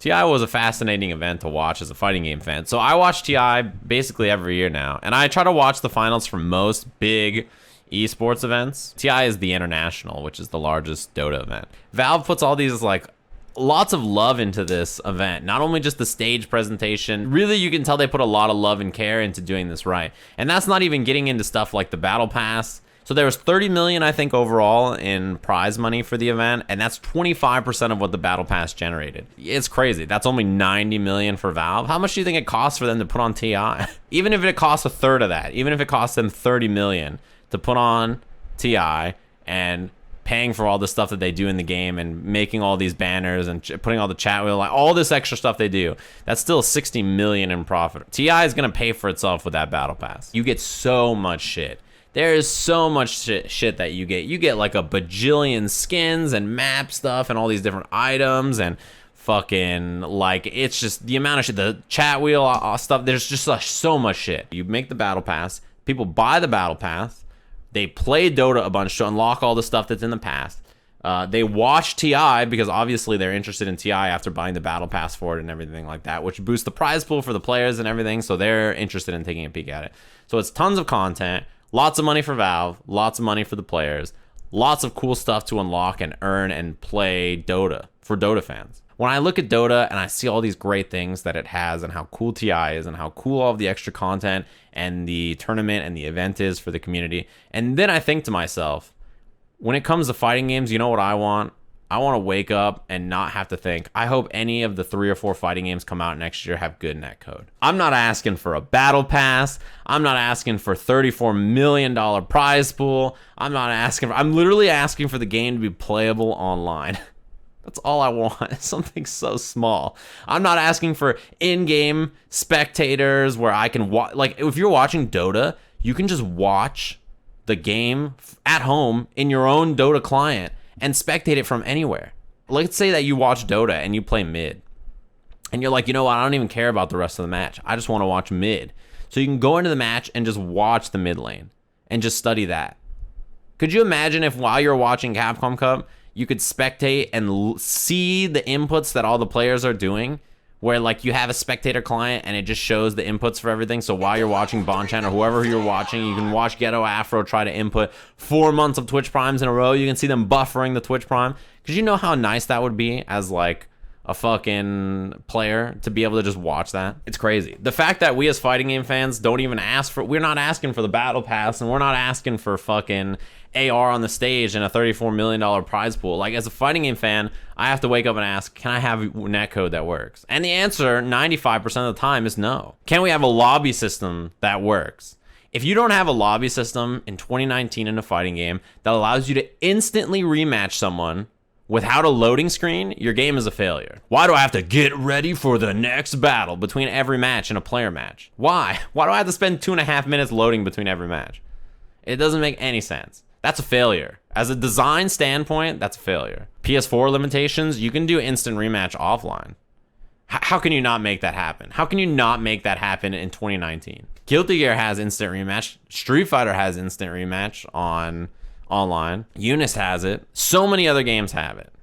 TI was a fascinating event to watch as a fighting game fan. So I watch TI basically every year now, and I try to watch the finals for most big esports events. TI is the international, which is the largest Dota event. Valve puts all these like lots of love into this event, not only just the stage presentation. Really, you can tell they put a lot of love and care into doing this right. And that's not even getting into stuff like the battle pass. So there was 30 million, I think, overall in prize money for the event, and that's 25% of what the battle pass generated. It's crazy. That's only 90 million for Valve. How much do you think it costs for them to put on TI? Even if it costs a third of that, even if it costs them 30 million to put on TI and paying for all the stuff that they do in the game and making all these banners and putting all the chat wheel, like all this extra stuff they do, that's still 60 million in profit. TI is going to pay for itself with that battle pass. You get so much shit. There is so much shit that you get. You get like a bajillion skins and map stuff and all these different items and fucking like, it's just the amount of shit, the chat wheel stuff. There's just so much shit. You make the battle pass, people buy the battle pass, they play Dota a bunch to unlock all the stuff that's in the past. They watch TI because obviously they're interested in TI after buying the battle pass for it and everything like that, which boosts the prize pool for the players and everything. So they're interested in taking a peek at it. So it's tons of content. Lots of money for Valve, lots of money for the players, lots of cool stuff to unlock and earn and play Dota for Dota fans. When I look at Dota and I see all these great things that it has and how cool TI is and how cool all of the extra content and the tournament and the event is for the community, and then I think to myself, when it comes to fighting games, you know what I want? I want to wake up and not have to think, I hope any of the 3 or 4 fighting games come out next year have good netcode. I'm not asking for a battle pass. I'm not asking for $34 million prize pool. I'm literally asking for the game to be playable online. That's all I want. Something so small. I'm not asking for in-game spectators where I can watch. Like, if you're watching Dota, you can just watch the game at home in your own Dota client and spectate it from anywhere. Let's say that you watch Dota and you play mid. And you're like, you know what? I don't even care about the rest of the match. I just want to watch mid. So you can go into the match and just watch the mid lane and just study that. Could you imagine if while you're watching Capcom Cup, you could spectate and see the inputs that all the players are doing? Where like you have a spectator client and it just shows the inputs for everything. So while you're watching Bonchan or whoever you're watching, you can watch Ghetto Afro try to input 4 months of Twitch Primes in a row. You can see them buffering the Twitch Prime. Because you know how nice that would be as like a fucking player to be able to just watch that? It's crazy. The fact that we as fighting game fans don't even ask for, we're not asking for the battle pass and we're not asking for fucking AR on the stage and a $34 million prize pool. Like, as a fighting game fan, I have to wake up and ask, can I have netcode that works? And the answer 95% of the time is no. Can we have a lobby system that works? If you don't have a lobby system in 2019 in a fighting game that allows you to instantly rematch someone without a loading screen, your game is a failure. Why do I have to get ready for the next battle between every match in a player match? Why? Why do I have to spend 2.5 minutes loading between every match? It doesn't make any sense. That's a failure. As a design standpoint, that's a failure. PS4 limitations, you can do instant rematch offline. How can you not make that happen? How can you not make that happen in 2019? Guilty Gear has instant rematch. Street Fighter has instant rematch on online. Eunice has it. So many other games have it.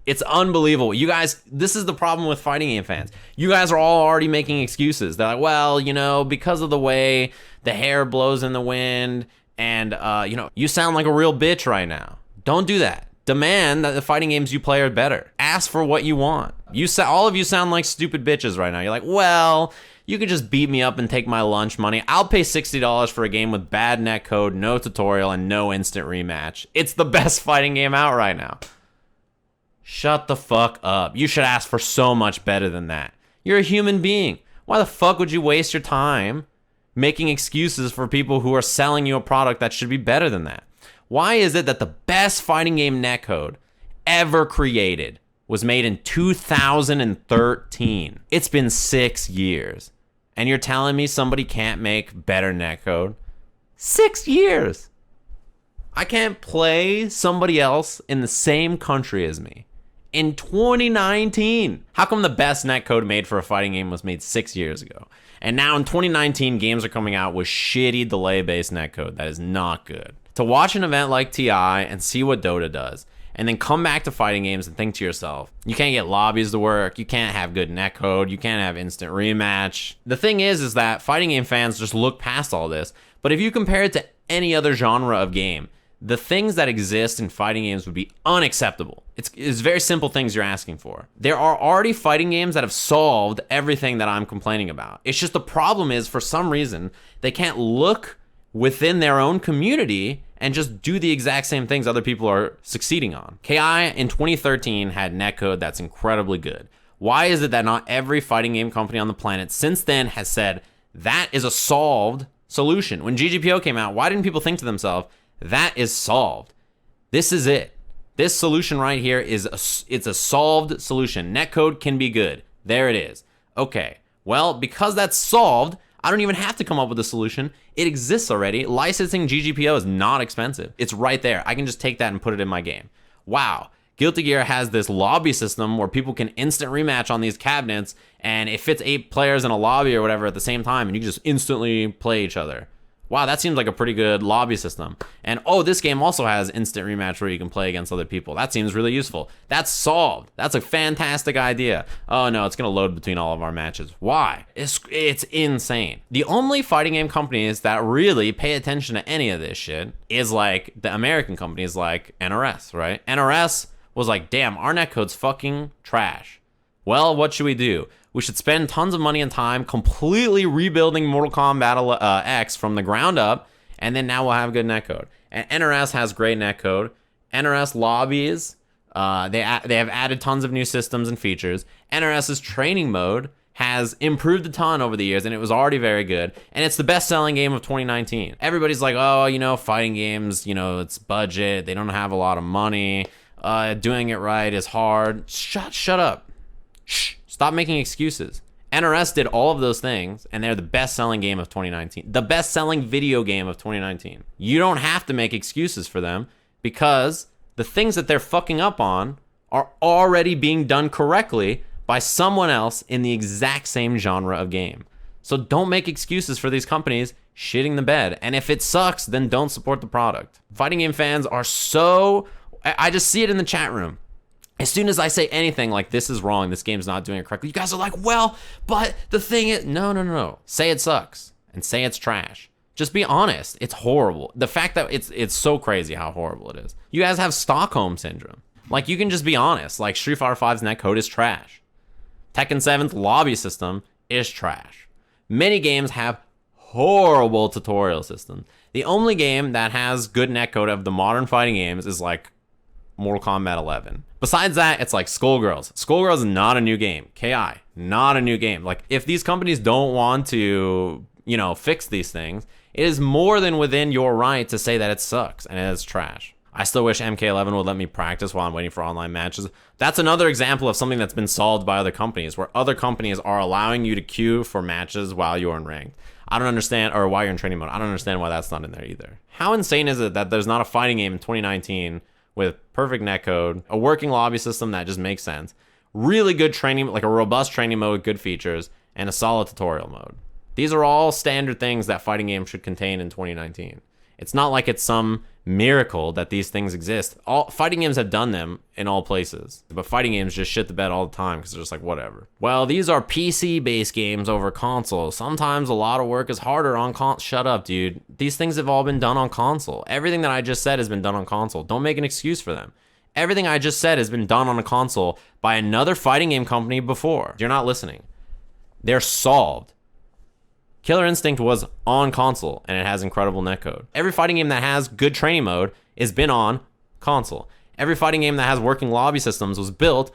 It's unbelievable. You guys, this is the problem with fighting game fans. You guys are all already making excuses. They're like, well, you know, because of the way the hair blows in the wind, and, you know, you sound like a real bitch right now. Don't do that. Demand that the fighting games you play are better. Ask for what you want. All of you sound like stupid bitches right now. You're like, well, you could just beat me up and take my lunch money. I'll pay $60 for a game with bad netcode, no tutorial, and no instant rematch. It's the best fighting game out right now. Shut the fuck up. You should ask for so much better than that. You're a human being. Why the fuck would you waste your time making excuses for people who are selling you a product that should be better than that? Why is it that the best fighting game netcode ever created was made in 2013? It's been 6 years. And you're telling me somebody can't make better netcode? 6 years. I can't play somebody else in the same country as me in 2019. How come the best netcode made for a fighting game was made 6 years ago? And now in 2019, games are coming out with shitty delay-based netcode that is not good. To watch an event like TI and see what Dota does, and then come back to fighting games and think to yourself, you can't get lobbies to work, you can't have good netcode, you can't have instant rematch. The thing is that fighting game fans just look past all this. But if you compare it to any other genre of game, the things that exist in fighting games would be unacceptable. It's very simple things you're asking for. There are already fighting games that have solved everything that I'm complaining about. It's just the problem is, for some reason, they can't look within their own community and just do the exact same things other people are succeeding on. KI in 2013 had netcode that's incredibly good. Why is it that not every fighting game company on the planet since then has said that is a solved solution? When GGPO came out, why didn't people think to themselves, that is solved? This is it. This solution right here it's a solved solution. Netcode can be good. There it is. Okay, well, because that's solved, I don't even have to come up with a solution. It exists already. Licensing GGPO is not expensive. It's right there. I can just take that and put it in my game. Wow. Guilty Gear has this lobby system where people can instant rematch on these cabinets, and it fits 8 players in a lobby or whatever at the same time, and you can just instantly play each other. Wow, that seems like a pretty good lobby system. And oh, this game also has instant rematch where you can play against other people. That seems really useful. That's solved. That's a fantastic idea. Oh no, it's gonna load between all of our matches. Why? It's insane. The only fighting game companies that really pay attention to any of this shit is like the American companies like NRS, right? NRS was like, damn, our netcode's fucking trash. Well, what should we do? We should spend tons of money and time completely rebuilding Mortal Kombat X from the ground up, and then now we'll have good netcode. And NRS has great netcode. NRS Lobbies, they have added tons of new systems and features. NRS's training mode has improved a ton over the years, and it was already very good. And it's the best-selling game of 2019. Everybody's like, oh, you know, fighting games, you know, it's budget. They don't have a lot of money. Doing it right is hard. Shut up. Shh. Stop making excuses. NRS did all of those things, and they're the best-selling game of 2019. The best-selling video game of 2019. You don't have to make excuses for them, because the things that they're fucking up on are already being done correctly by someone else in the exact same genre of game. So don't make excuses for these companies shitting the bed. And if it sucks, then don't support the product. Fighting game fans are so... I just see it in the chat room. As soon as I say anything like this is wrong, this game's not doing it correctly, you guys are like, well, but the thing is, no. Say it sucks and say it's trash. Just be honest. It's horrible. The fact that it's so crazy how horrible it is. You guys have Stockholm Syndrome. Like, you can just be honest. Like, Street Fighter V's netcode is trash. Tekken 7's lobby system is trash. Many games have horrible tutorial systems. The only game that has good netcode of the modern fighting games is like Mortal Kombat 11. Besides that, it's like Skullgirls. Skullgirls is not a new game. KI, not a new game. Like, if these companies don't want to, you know, fix these things, it is more than within your right to say that it sucks and it's trash. I still wish MK11 would let me practice while I'm waiting for online matches. That's another example of something that's been solved by other companies, where other companies are allowing you to queue for matches while you're in ranked. I don't understand, or while you're in training mode. I don't understand why that's not in there either. How insane is it that there's not a fighting game in 2019 with perfect netcode, a working lobby system that just makes sense, really good training, like a robust training mode with good features, and a solid tutorial mode? These are all standard things that fighting games should contain in 2019. It's not like it's some miracle that these things exist. All fighting games have done them in all places, but fighting games just shit the bed all the time because they're just like, whatever. Well, these are PC-based games over console. Sometimes a lot of work is harder on console. Shut up, dude. These things have all been done on console. Everything that I just said has been done on console. Don't make an excuse for them. Everything I just said has been done on a console by another fighting game company before. You're not listening. They're solved. Killer Instinct was on console, and it has incredible netcode. Every fighting game that has good training mode has been on console. Every fighting game that has working lobby systems was built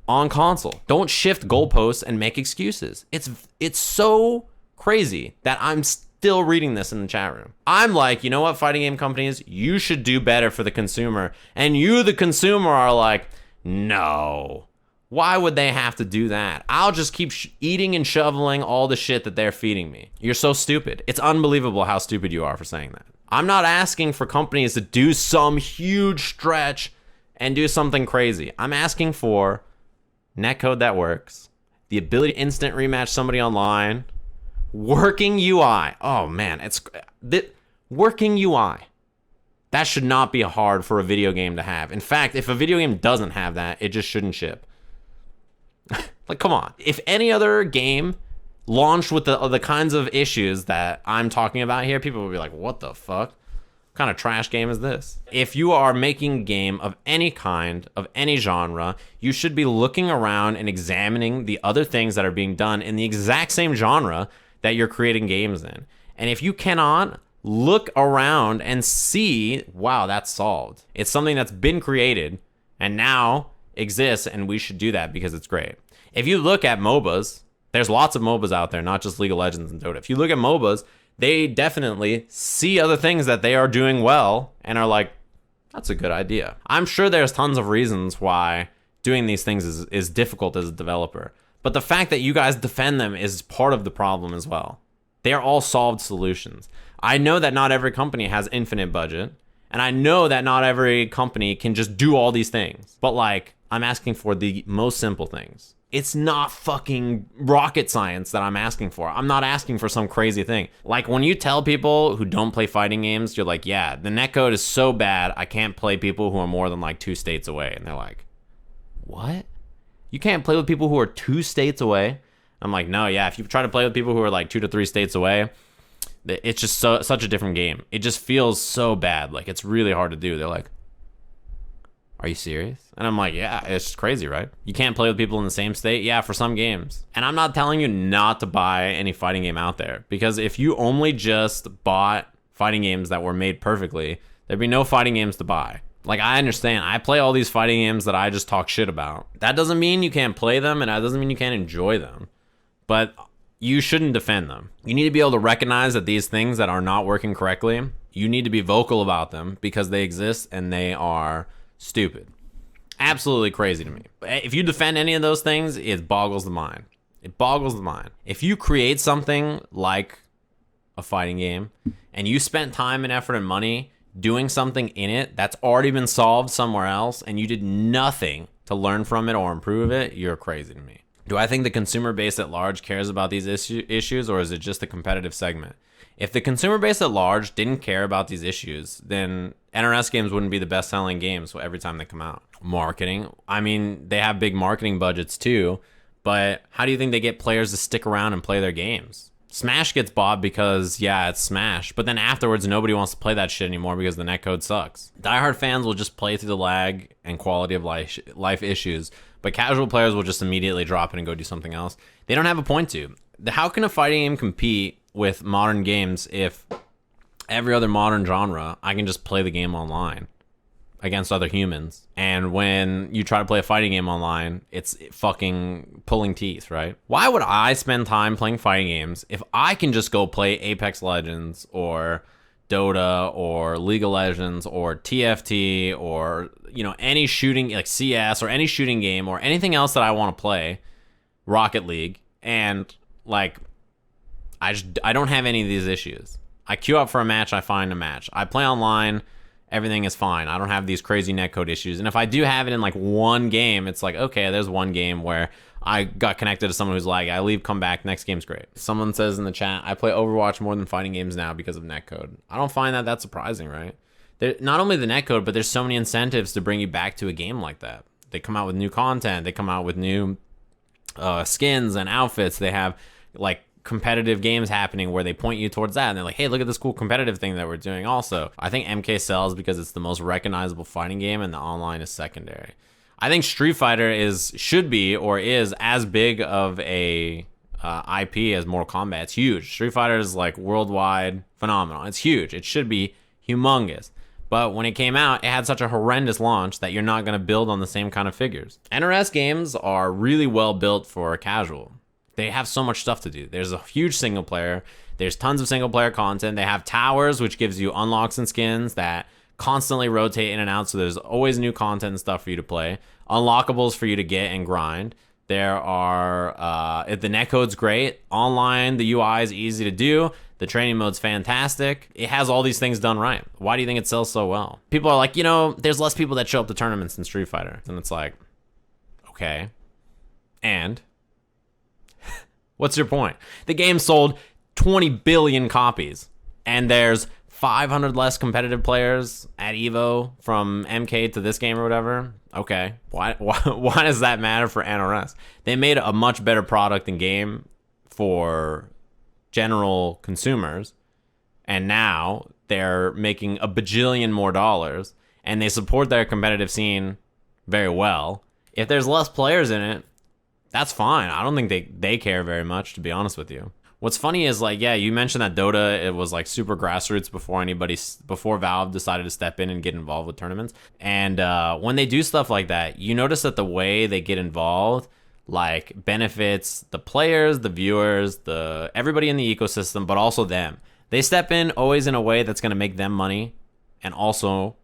on console. Don't shift goalposts and make excuses. It's so crazy that I'm still reading this in the chat room. I'm like, you know what, fighting game companies, you should do better for the consumer. And you, the consumer, are like, no. Why would they have to do that? I'll just keep eating and shoveling all the shit that they're feeding me. You're so stupid. It's unbelievable how stupid you are for saying that. I'm not asking for companies to do some huge stretch and do something crazy. I'm asking for netcode that works, the ability to instant rematch somebody online, working UI. Oh man, working UI. That should not be hard for a video game to have. In fact, if a video game doesn't have that, it just shouldn't ship. Like, come on. If any other game launched with the kinds of issues that I'm talking about here, people would be like, what the fuck? What kind of trash game is this? If you are making a game of any kind, of any genre, you should be looking around and examining the other things that are being done in the exact same genre that you're creating games in. And if you cannot look around and see, wow, that's solved. It's something that's been created and now exists, and we should do that because it's great. If you look at MOBAs, there's lots of MOBAs out there, not just League of Legends and Dota. If you look at MOBAs, they definitely see other things that they are doing well and are like, that's a good idea. I'm sure there's tons of reasons why doing these things is difficult as a developer. But the fact that you guys defend them is part of the problem as well. They are all solved solutions. I know that not every company has infinite budget, and I know that not every company can just do all these things. But like, I'm asking for the most simple things. It's not fucking rocket science that I'm asking for. I'm not asking for some crazy thing. Like when you tell people who don't play fighting games, you're like, yeah, the netcode is so bad, I can't play people who are more than like 2 states away. And they're like, what? You can't play with people who are 2 states away? I'm like, no, yeah, if you try to play with people who are like 2 to 3 states away, it's just such a different game. It just feels so bad. Like, it's really hard to do. They're like, are you serious? And I'm like, yeah, it's just crazy, right? You can't play with people in the same state? Yeah, for some games. And I'm not telling you not to buy any fighting game out there, because if you only just bought fighting games that were made perfectly, there'd be no fighting games to buy. Like, I understand. I play all these fighting games that I just talk shit about. That doesn't mean you can't play them, and that doesn't mean you can't enjoy them. But you shouldn't defend them. You need to be able to recognize that these things that are not working correctly, you need to be vocal about them because they exist and they are stupid. Absolutely crazy to me. If you defend any of those things, it boggles the mind. It boggles the mind. If you create something like a fighting game and you spent time and effort and money doing something in it that's already been solved somewhere else and you did nothing to learn from it or improve it, you're crazy to me. Do I think the consumer base at large cares about these issues, or is it just a competitive segment? If the consumer base at large didn't care about these issues, then NRS games wouldn't be the best-selling games every time they come out. Marketing. I mean, they have big marketing budgets too, but how do you think they get players to stick around and play their games? Smash gets bought because, yeah, it's Smash, but then afterwards nobody wants to play that shit anymore because the netcode sucks. Diehard fans will just play through the lag and quality of life issues, but casual players will just immediately drop it and go do something else. They don't have a point to. How can a fighting game compete with modern games if every other modern genre, I can just play the game online against other humans? And when you try to play a fighting game online, it's fucking pulling teeth, right? Why would I spend time playing fighting games if I can just go play Apex Legends or Dota or League of Legends or TFT or, you know, any shooting, like CS or any shooting game or anything else that I want to play, Rocket League, and like I don't have any of these issues. I queue up for a match, I find a match. I play online, everything is fine. I don't have these crazy netcode issues. And if I do have it in like one game, it's like, okay, there's one game where I got connected to someone who's like, I leave, come back, next game's great. Someone says in the chat, I play Overwatch more than fighting games now because of netcode. I don't find that surprising, right? Not only the netcode, but there's so many incentives to bring you back to a game like that. They come out with new content. They come out with new skins and outfits. They have like competitive games happening where they point you towards that and they're like, hey, look at this cool competitive thing that we're doing also. I think MK sells because it's the most recognizable fighting game and the online is secondary. I think Street Fighter should be or is as big of a IP as Mortal Kombat. It's huge. Street Fighter is like worldwide phenomenal. It's huge. It should be humongous. But when it came out, it had such a horrendous launch that you're not going to build on the same kind of figures. NRS games are really well built for casual. They have so much stuff to do. There's a huge single player. There's tons of single player content. They have towers, which gives you unlocks and skins that constantly rotate in and out. So there's always new content and stuff for you to play. Unlockables for you to get and grind. There are, the netcode's great. Online, the UI is easy to do. The training mode's fantastic. It has all these things done right. Why do you think it sells so well? People are like, there's less people that show up to tournaments in Street Fighter. And it's like, okay. And what's your point? The game sold 20 billion copies, and there's 500 less competitive players at Evo from MK to this game or whatever. Okay, why does that matter for NRS? They made a much better product and game for general consumers, and now they're making a bajillion more dollars, and they support their competitive scene very well. If there's less players in it, that's fine. I don't think they care very much, to be honest with you. What's funny is, like, yeah, you mentioned that Dota, it was like super grassroots before Valve decided to step in and get involved with tournaments. And when they do stuff like that, you notice that the way they get involved, like, benefits the players, the viewers, everybody in the ecosystem, but also them. They step in always in a way that's going to make them money and also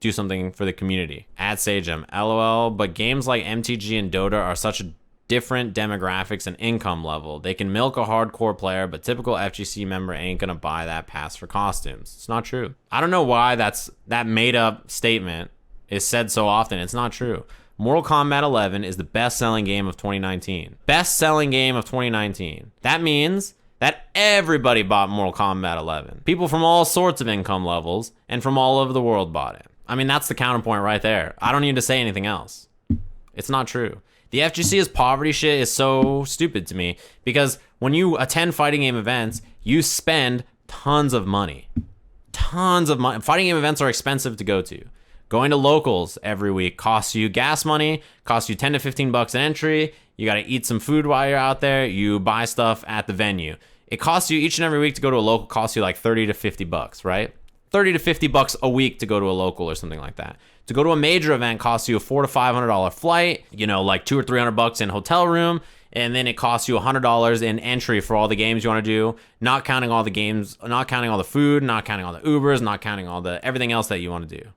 do something for the community. At Sajam, LOL, but games like MTG and Dota are such a different demographics and income level. They can milk a hardcore player, but typical FGC member ain't gonna buy that pass for costumes. It's not true. I don't know why that made up statement is said so often. It's not true. Mortal Kombat 11 is the best-selling game of 2019. Best-selling game of 2019. That means that everybody bought Mortal Kombat 11. People from all sorts of income levels and from all over the world bought it. I mean, that's the counterpoint right there. I don't need to say anything else. It's not true. The FGC's poverty shit is so stupid to me because when you attend fighting game events, you spend tons of money. Tons of money. Fighting game events are expensive to go to. Going to locals every week costs you gas money, costs you 10 to 15 bucks an entry. You got to eat some food while you're out there. You buy stuff at the venue. It costs you each and every week to go to a local, costs you like 30 to 50 bucks, right? 30 to 50 bucks a week to go to a local or something like that. To go to a major event costs you a $400 to $500 flight, like $200 or $300 in hotel room, and then it costs you $100 in entry for all the games you want to do, not counting all the games, not counting all the food, not counting all the Ubers, not counting all the everything else that you want to do.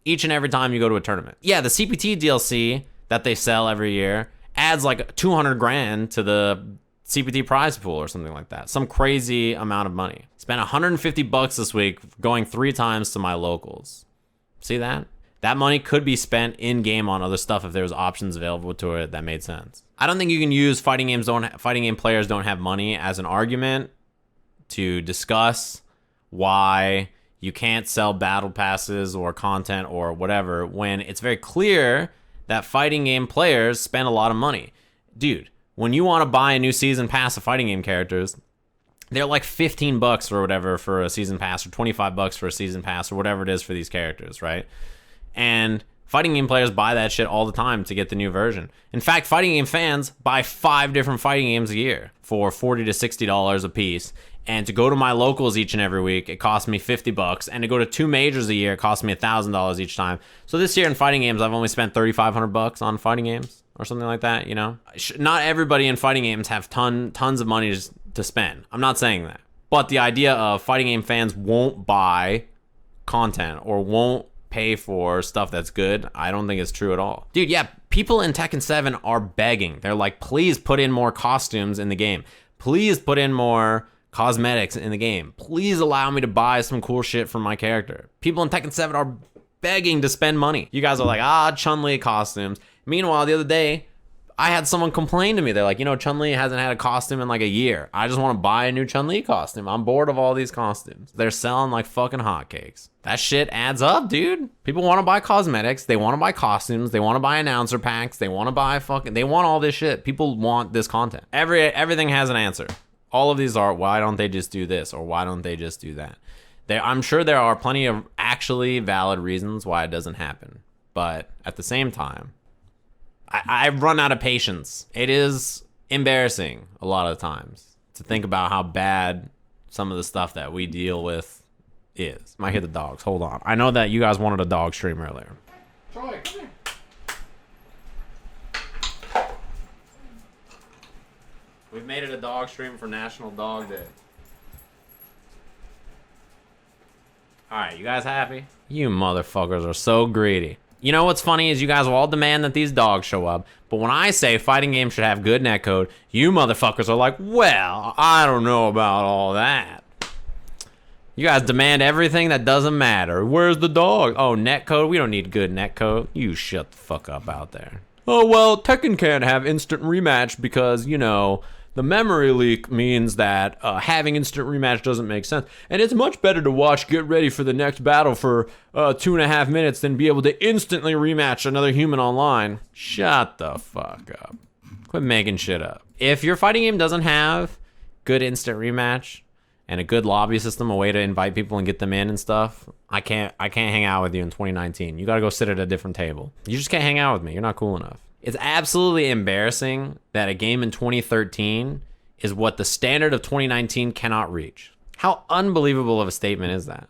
Each and every time you go to a tournament. Yeah, the CPT DLC that they sell every year adds like 200 grand to the CPT prize pool or something like that. Some crazy amount of money. Spent 150 bucks this week going 3 times to my locals. See that? That money could be spent in-game on other stuff if there was options available to it that made sense. I don't think you can use fighting game players don't have money as an argument to discuss why you can't sell battle passes or content or whatever when it's very clear that fighting game players spend a lot of money. Dude, when you want to buy a new season pass of fighting game characters, they're like 15 bucks or whatever for a season pass, or 25 bucks for a season pass, or whatever it is for these characters, right? And fighting game players buy that shit all the time to get the new version. In fact, fighting game fans buy 5 different fighting games a year for $40 to $60 a piece. And to go to my locals each and every week, it costs me 50 bucks. And to go to 2 majors a year, it costs me $1,000 each time. So this year in fighting games, I've only spent 3,500 bucks on fighting games or something like that, Not everybody in fighting games have tons of money to spend. I'm not saying that. But the idea of fighting game fans won't buy content or won't pay for stuff that's good, I don't think it's true at all. Dude, yeah, people in Tekken 7 are begging. They're like, please put in more costumes in the game. Please put in more cosmetics in the game. Please allow me to buy some cool shit from my character. People in Tekken 7 are begging to spend money. You guys are like, Chun-Li costumes. Meanwhile, the other day, I had someone complain to me. They're like, Chun-Li hasn't had a costume in like a year. I just want to buy a new Chun-Li costume. I'm bored of all these costumes. They're selling like fucking hotcakes. That shit adds up, dude. People want to buy cosmetics. They want to buy costumes. They want to buy announcer packs. They want to buy they want all this shit. People want this content. Everything has an answer. All of these are, why don't they just do this? Or why don't they just do that? I'm sure there are plenty of actually valid reasons why it doesn't happen. But at the same time, I've run out of patience. It is embarrassing a lot of times to think about how bad some of the stuff that we deal with is. Might hear the dogs. Hold on. I know that you guys wanted a dog stream earlier. Troy, come here. We've made it a dog stream for National Dog Day. Alright, you guys happy? You motherfuckers are so greedy. You know what's funny is you guys will all demand that these dogs show up, but when I say fighting games should have good netcode, you motherfuckers are like, well, I don't know about all that. You guys demand everything that doesn't matter. Where's the dog? Oh, netcode? We don't need good netcode. You shut the fuck up out there. Oh, well, Tekken can't have instant rematch because, the memory leak means that having instant rematch doesn't make sense. And it's much better to watch get ready for the next battle for 2.5 minutes than be able to instantly rematch another human online. Shut the fuck up. Quit making shit up. If your fighting game doesn't have good instant rematch and a good lobby system, a way to invite people and get them in and stuff, I can't hang out with you in 2019. You gotta go sit at a different table. You just can't hang out with me. You're not cool enough. It's absolutely embarrassing that a game in 2013 is what the standard of 2019 cannot reach. How unbelievable of a statement is that?